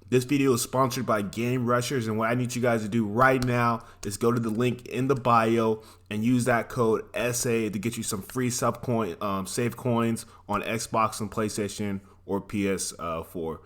This video is sponsored by Game Rushers, and what I need you guys to do right now is go to the link in the bio and use that code SA to get you some free save coins on Xbox and PlayStation or PS4.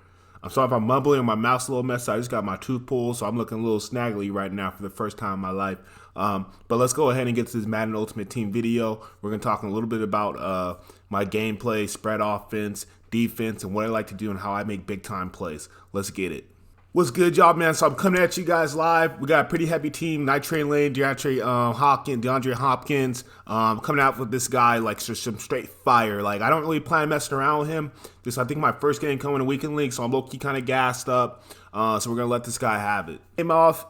I'm sorry if I'm mumbling or my mouth's a little messed up. I just got my tooth pulled, so I'm looking a little snaggly right now for the first time in my life. But let's go ahead and get to this Madden Ultimate Team video. We're going to talk a little bit about my gameplay, spread offense, defense, and what I like to do and how I make big-time plays. Let's get it. What's good, y'all, man? So I'm coming at you guys live. We got a pretty heavy team. Night Train Lane, DeAndre Hopkins. Coming out with this guy, like, just some straight fire. Like, I don't really plan messing around with him. Just, I think my first game coming in weekend league, so I'm low-key kind of gassed up. So we're going to let this guy have it. Came off.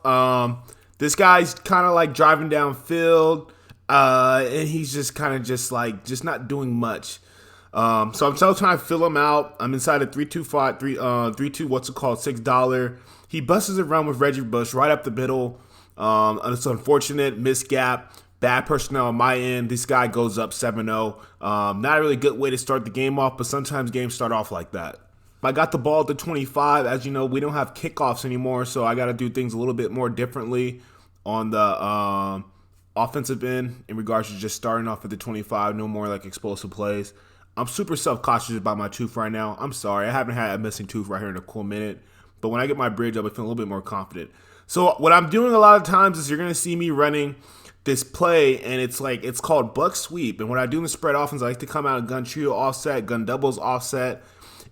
This guy's kind of, like, driving downfield. And he's just kind of just not doing much. So I'm still trying to fill him out. I'm inside a 3-2, what's it called, $6. He busts it around with Reggie Bush right up the middle. It's unfortunate, missed gap, bad personnel on my end. This guy goes up 7-0. Not a really good way to start the game off, but sometimes games start off like that. I got the ball at the 25. As you know, we don't have kickoffs anymore, so I got to do things a little bit more differently on the offensive end in regards to just starting off at the 25. No more like explosive plays. I'm super self-cautious about my tooth right now. I'm sorry. I haven't had a missing tooth right here in a cool minute. But when I get my bridge up, I feel a little bit more confident. So what I'm doing a lot of times is you're going to see me running this play, and it's called buck sweep. And what I do in the spread offense, I like to come out of gun trio offset, gun doubles offset,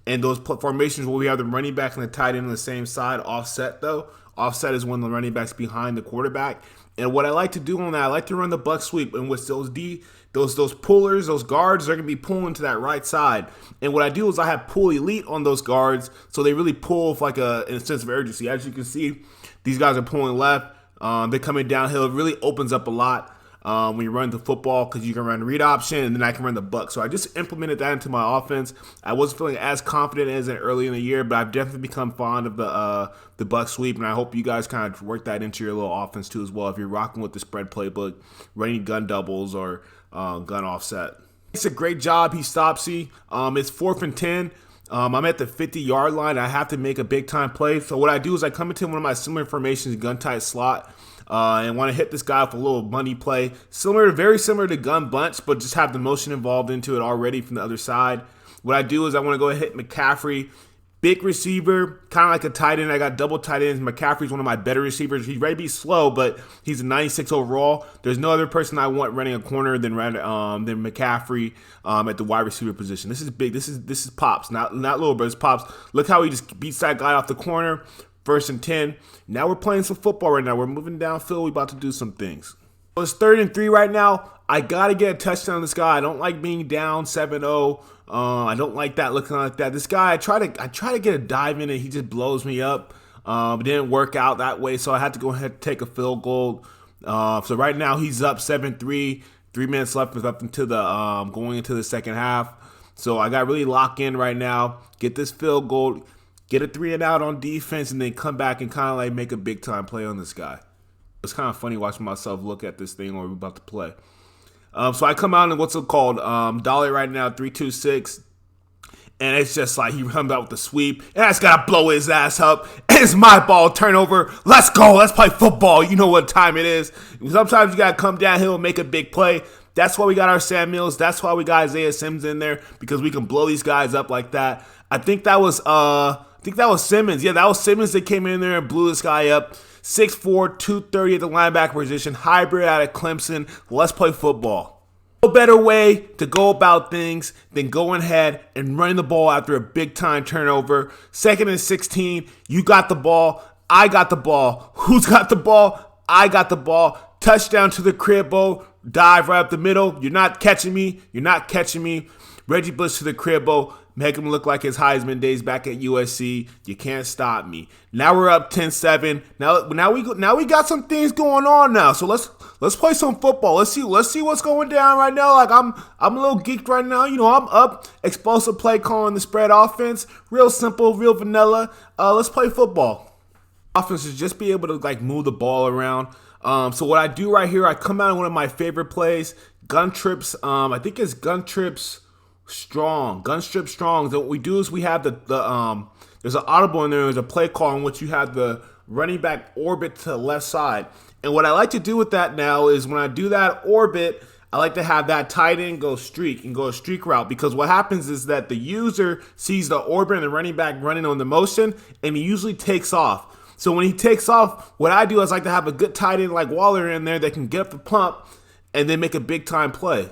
and those formations where we have the running back and the tight end on the same side offset, though. Offset is when the running back's behind the quarterback. And what I like to do on that, I like to run the buck sweep, and with those pullers, those guards, they're going to be pulling to that right side. And what I do is I have pull elite on those guards, so they really pull with like in a sense of urgency. As you can see, these guys are pulling left. They're coming downhill. It really opens up a lot when you run the football because you can run read option, and then I can run the buck. So I just implemented that into my offense. I wasn't feeling as confident as early in the year, but I've definitely become fond of the buck sweep, and I hope you guys kind of work that into your little offense too as well if you're rocking with the spread playbook, running gun doubles or gun offset. It's a great job. He stops you. It's 4th and 10. I'm at the 50-yard line. I have to make a big-time play. So what I do is I come into one of my similar formations, gun-tight slot, and want to hit this guy with a little money play. Very similar to gun bunch, but just have the motion involved into it already from the other side. What I do is I want to go ahead and hit McCaffrey. Big receiver, kind of like a tight end. I got double tight ends. McCaffrey's one of my better receivers. He's ready to be slow, but he's a 96 overall. There's no other person I want running a corner than McCaffrey at the wide receiver position. This is big. This is Pops, not little, but it's Pops. Look how he just beats that guy off the corner. 1st and 10. Now we're playing some football right now. We're moving downfield. We're about to do some things. So it's 3rd and 3 right now. I got to get a touchdown on this guy. I don't like being down 7-0. I don't like that looking like that. This guy, I try to get a dive in and he just blows me up. It didn't work out that way, so I had to go ahead and take a field goal. So right now he's up 7-3. 3 minutes left up into the going into the second half. So I got really locked in right now. Get this field goal, get a 3 and out on defense, and then come back and kind of like make a big time play on this guy. It's kind of funny watching myself look at this thing or we're about to play. So I come out in what's it called? Dolly right now, 3-2-6. And it's just like he comes out with the sweep. And I just got to blow his ass up. It's my ball, turnover. Let's go. Let's play football. You know what time it is. Sometimes you got to come downhill and make a big play. That's why we got our Sam Mills. That's why we got Isaiah Sims in there, because we can blow these guys up like that. I think that was Simmons. Yeah, that was Simmons that came in there and blew this guy up. 6'4", 230 at the linebacker position, hybrid out of Clemson. Let's play football. No better way to go about things than going ahead and running the ball after a big-time turnover. 2nd and 16, you got the ball, I got the ball. Who's got the ball? I got the ball. Touchdown to the cribbo, dive right up the middle. You're not catching me. You're not catching me. Reggie Bush to the cribbo. Make him look like his Heisman days back at USC. You can't stop me. Now we're up 10-7. Now we got some things going on now. So let's play some football. Let's see what's going down right now. Like I'm a little geeked right now. You know, I'm up. Explosive play calling the spread offense. Real simple, real vanilla. Let's play football. Offense is just be able to like move the ball around. So what I do right here, I come out in one of my favorite plays, gun trips. I think it's gun trips strong, gun strip strong. So what we do is we have there's there's an audible in there. There's a play call in which you have the running back orbit to the left side. And what I like to do with that now is when I do that orbit, I like to have that tight end go streak and go a streak route, because what happens is that the user sees the orbit and the running back running on the motion, and he usually takes off. So when he takes off, what I do is I like to have a good tight end like Waller in there that can get up the pump and then make a big time play.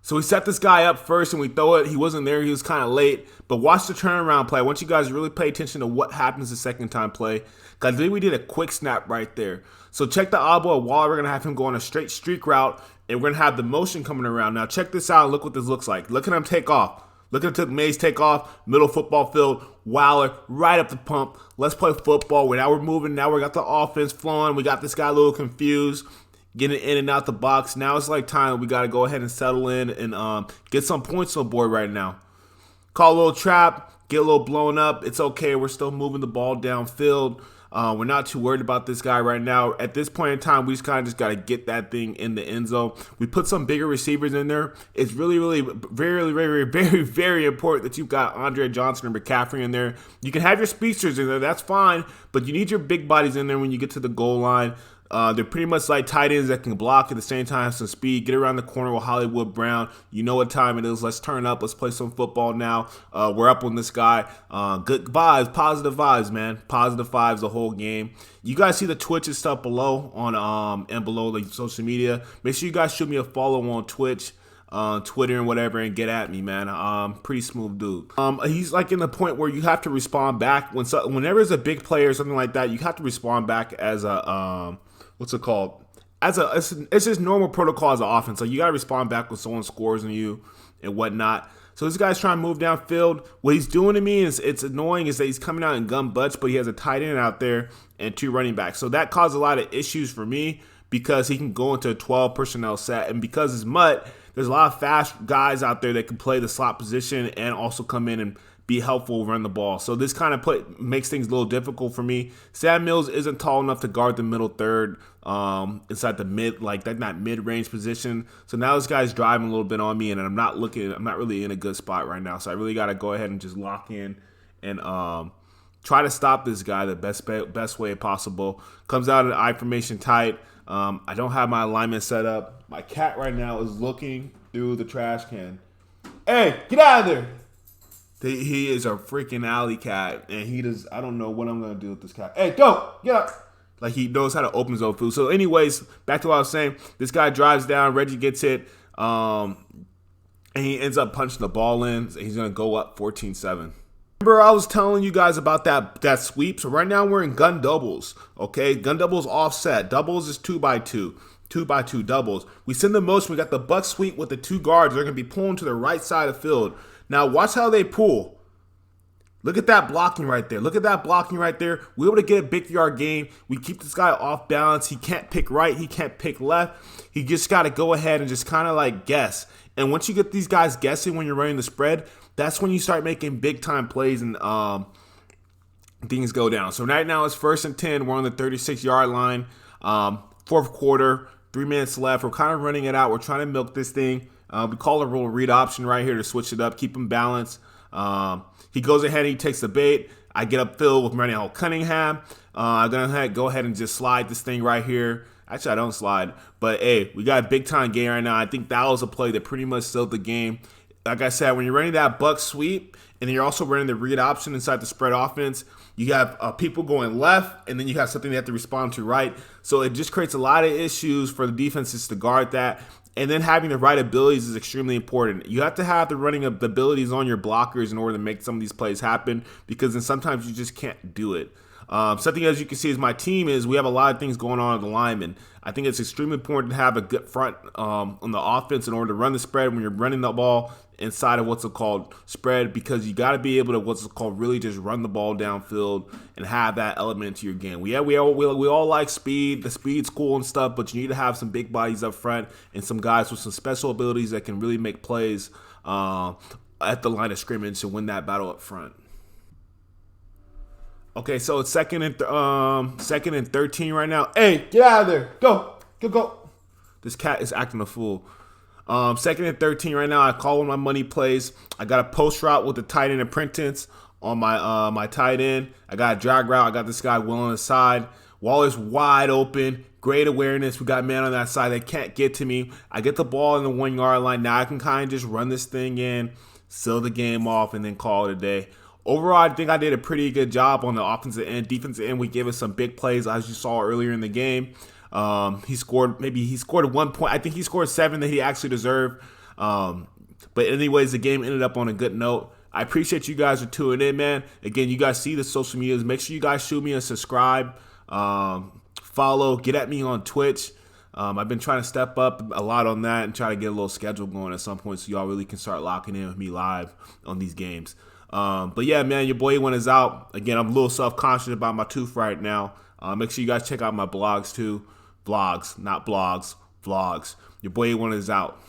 So we set this guy up first and we throw it. He wasn't there. He was kind of late. But watch the turnaround play. I want you guys to really pay attention to what happens the second time play, because I think we did a quick snap right there. So check the audible of Waller. We're going to have him go on a straight streak route, and we're going to have the motion coming around. Now check this out and look what this looks like. Look at him take off. Look at him Mays take off, middle football field, Waller right up the pump. Let's play football. Now we're moving. Now we got the offense flowing. We got this guy a little confused, getting in and out the box. Now it's like time we got to go ahead and settle in and get some points on board right now. Call a little trap, get a little blown up. It's okay. We're still moving the ball downfield. We're not too worried about this guy right now. At this point in time, we just kind of got to get that thing in the end zone. We put some bigger receivers in there. It's really, very important that you've got Andre Johnson or McCaffrey in there. You can have your speedsters in there. That's fine. But you need your big bodies in there when you get to the goal line. They're pretty much like tight ends that can block at the same time, have some speed, get around the corner with Hollywood Brown. You know what time it is. Let's turn up. Let's play some football now. We're up on this guy. Good vibes, positive vibes, man. Positive vibes the whole game. You guys see the Twitch and stuff below on and below the social media. Make sure you guys shoot me a follow on Twitch, Twitter and whatever, and get at me, man. Pretty smooth dude. He's like in the point where you have to respond back whenever it's a big play or something like that. You have to respond back as a what's it called? It's just normal protocol as an offense. So you got to respond back when someone scores on you and whatnot. So this guy's trying to move downfield. What he's doing to me is, it's annoying, is that he's coming out in gun butts, but he has a tight end out there and 2 running backs. So that caused a lot of issues for me, because he can go into a 12 personnel set, and because it's MUT, there's a lot of fast guys out there that can play the slot position and also come in and be helpful, run the ball. So this kind of makes things a little difficult for me. Sam Mills isn't tall enough to guard the middle third inside the not mid-range position. So now this guy's driving a little bit on me, and I'm not really in a good spot right now. So I really got to go ahead and just lock in and try to stop this guy the best way possible. Comes out in I formation tight. I don't have my alignment set up. My cat right now is looking through the trash can. Hey, get out of there. He is a freaking alley cat, and I don't know what I'm going to do with this cat. Hey, go! Get up! Like, he knows how to open his own food. So anyways, back to what I was saying. This guy drives down. Reggie gets hit. And he ends up punching the ball in. And he's going to go up 14-7. Remember I was telling you guys about that sweep? So right now we're in gun doubles. Okay? Gun doubles offset. Doubles is 2x2. 2x2 doubles. We send the motion. We got the buck sweep with the 2 guards. They're going to be pulling to the right side of the field. Now, watch how they pull. Look at that blocking right there. Look at that blocking right there. We're able to get a big yard gain. We keep this guy off balance. He can't pick right. He can't pick left. He just got to go ahead and just kind of like guess. And once you get these guys guessing when you're running the spread, that's when you start making big-time plays and things go down. So right now it's 1st and 10. We're on the 36-yard line. 4th quarter, 3 minutes left. We're kind of running it out. We're trying to milk this thing. We call a little read option right here to switch it up, keep him balanced. He goes ahead, he takes the bait. I get upfield with Rennie Cunningham. I'm going to go ahead and just slide this thing right here. Actually, I don't slide. But, hey, we got a big-time game right now. I think that was a play that pretty much sealed the game. Like I said, when you're running that buck sweep and then you're also running the read option inside the spread offense, you have people going left, and then you have something they have to respond to right. So it just creates a lot of issues for the defenses to guard that. And then having the right abilities is extremely important. You have to have the running of the abilities on your blockers in order to make some of these plays happen, because then sometimes you just can't do it. Something, as you can see, is my team is we have a lot of things going on at the linemen. I think it's extremely important to have a good front on the offense in order to run the spread when you're running the ball inside of what's called spread, because you got to be able to what's called really just run the ball downfield and have that element to your game. We all like speed. The speed's cool and stuff, but you need to have some big bodies up front and some guys with some special abilities that can really make plays at the line of scrimmage to win that battle up front. Okay, so it's second and 13 right now. Hey, get out of there. Go. This cat is acting a fool. Second and 13 right now. I call one of my money plays. I got a post route with the tight end apprentice on my tight end. I got a drag route. I got this guy Will on the side. Waller's wide open. Great awareness. We got man on that side. They can't get to me. I get the ball in the 1 yard line. Now I can kind of just run this thing in, seal the game off, and then call it a day. Overall, I think I did a pretty good job on the offensive end. Defensive end, we gave us some big plays, as you saw earlier in the game. He scored 1 point. I think he scored 7 that he actually deserved. But anyways, the game ended up on a good note. I appreciate you guys for tuning in, man. Again, you guys see the social medias. Make sure you guys shoot me a subscribe. Follow, get at me on Twitch. I've been trying to step up a lot on that and try to get a little schedule going at some point so y'all really can start locking in with me live on these games. But yeah, man, your boy one is out. Again, I'm a little self-conscious about my tooth right now. Make sure you guys check out my blogs too. Vlogs, not blogs, vlogs. Your boy one is out.